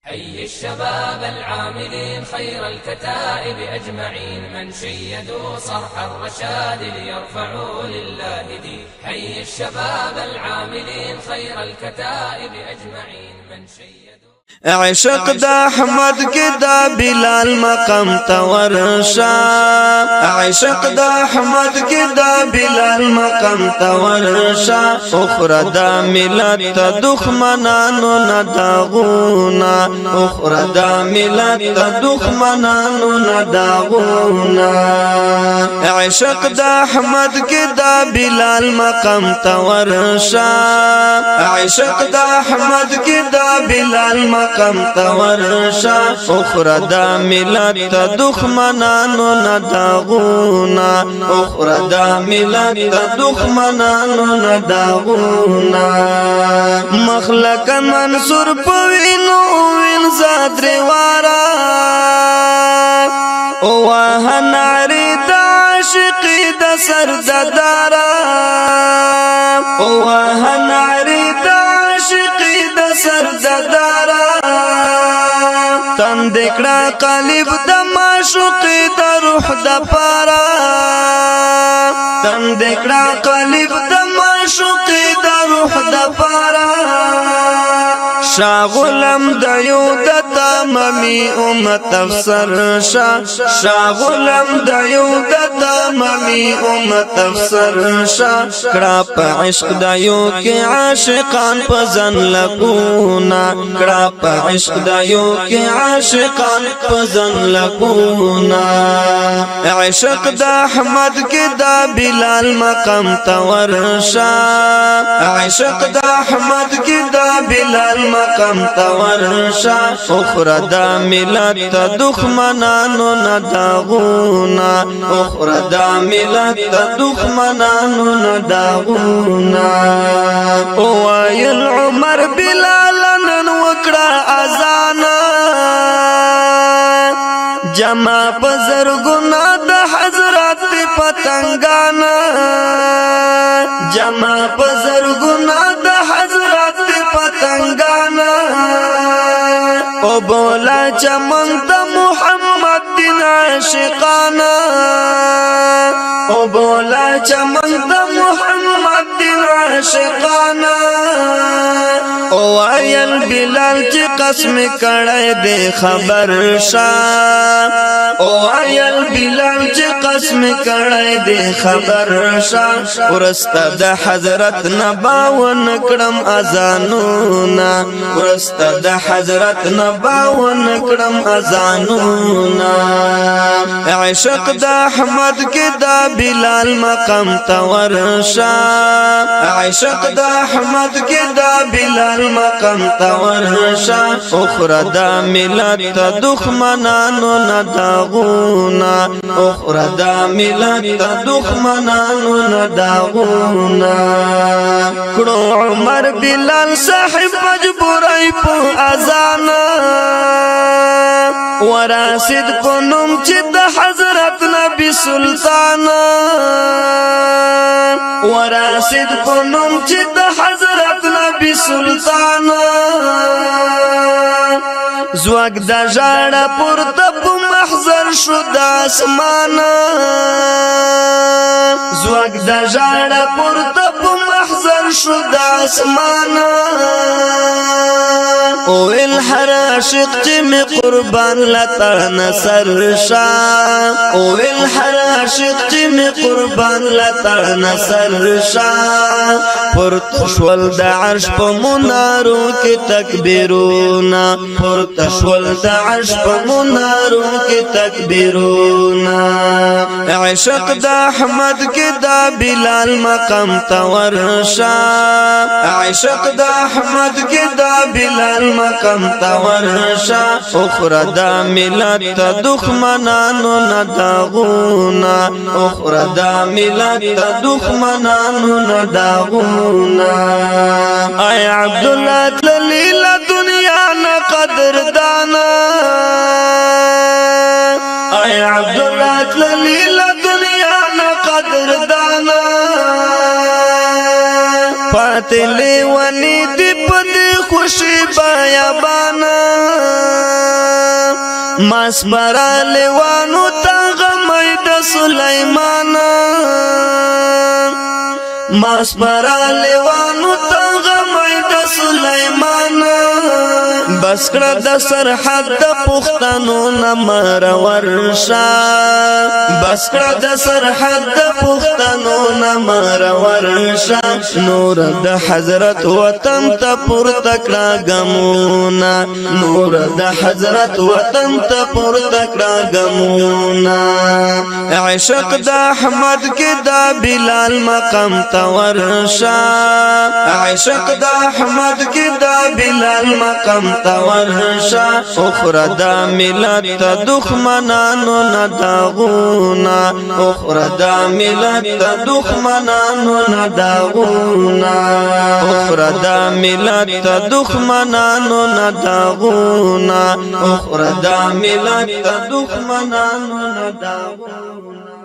حي الشباب العاملين خير الكتائب أجمعين من شيدوا صرح الرشاد ليرفعوا لله دين. حي الشباب العاملين خير الكتائب أجمعين من شيدوا عشق دا احمد کی دا بلال مقام تورشا عشق دا احمد کی دا بلال مقام تورشا اخرى دا ملت دخمنانو نداغونا اخرى دا ملت دخمنانو نداغونا عشق دا احمد کی دا بلال مقام تورشا عشق دا احمد کی دا بلال مقام تورشا اخرى دا ملت دخمنانو نداغونا اخرى دا ملت دخمنانو نداغونا مخلق منصور پوینو وینزاد روارا اوه نعری دا عاشقی دا سرددارا اوه نعری دا عاشقی دا سرددارا تندکڑا قلب دا معشوقی دا روح دا پارا تندکڑا قلب دا معشوقی دا روح دا پارا شاغلم دیو دا تمامی امت افسر شاغلم دیو دا تمامی امت افسر کڑا پا عشق دیو کی عاشقان پزن لگونا کڑا پا عشق دیو کی عاشقان پزن لگونا عشق دا احمد کی دا بلال مقام تورشا عشق دا احمد کی دا بلال مقام تورشا اخرى دا ملت دخمنانو نداغونا اخرى دا ملت دخمنانو نداغونا وایل عمر بلالن وکڑا ازانا جمع بزرگنا دا حضرات پتنگانا جمع بزرگنا دا حضرات پتنگانا او بولا چمن دا محمد دین عاشقانا او بولا چمن دا محمد دین عاشقانا او آیل بلال چی قسم کڑای دے خبر شا او آیل بلال چی قسم کڑای دے خبر شا ورستا دا حضرت نباون کرم ازانونا ورستا دا حضرت نباون کرم ازانونا عشق دا احمد کی دا بلال مقام تورشا عشق دا احمد کی دا بلال مقام تورشا اخرى دا ملت دخمنانو نداغونا اخرى دا ملت دخمنانو نداغونا کڑو عمر بلال صاحب مجبورائی پو ازانا وراسد پنم چی دا حضرت نبی سلطانا وراسد پنم چی دا حضرت نبی سلطانا زواگ دا جاڑا پورتا پو محضر شد آسمانا زواگ دا جاڑا پورتا پو محضر شد آسمانا او الحر عاشق چی می قربان لتا نصر شا او الحر عاشق چی می قربان لتا نصر شا پرتشول دا عرش پا منارو کی تکبیرونا پرتشول دا عرش پا منارو کی تکبیرونا عشق دا احمد کی دا بلال مقام تورشا عشق دا احمد کی دا بلال مقام تورشا اخرى دا ملت دخمنانو نداغونا اخرى دا ملت دخمنانو نداغونا اے عبداللہ تلیل دنیا نا قدر دانا اے عبداللہ تلیل دنیا نا قدر دانا پاتلی ونی دی پدی خوشی بایا بانا ماسپرا لیوانو تا غمی د سلیمان ماسپرا لیوانو تا غمی د سلیمان بسکړه د سرحد د پښتنو نمر ورشا بسکړه د سرحد د پښتنو نمر ورشا نور د حضرت وطن ته پورته کړه غمونا نور د حضرت وطن ته پورته کړه غمونا عشق د احمد کې د بلال مقام ته ورشا عشق د احمد کې د بلال مقام ورشا اخرى دا ملت تا دخمنانو نداغونا اخرى دا ملت تا دخمنانو نداغونا اخرى دا ملت تا دخمنانو نداغونا اخرى دا ملت تا دخمنانو نداغونا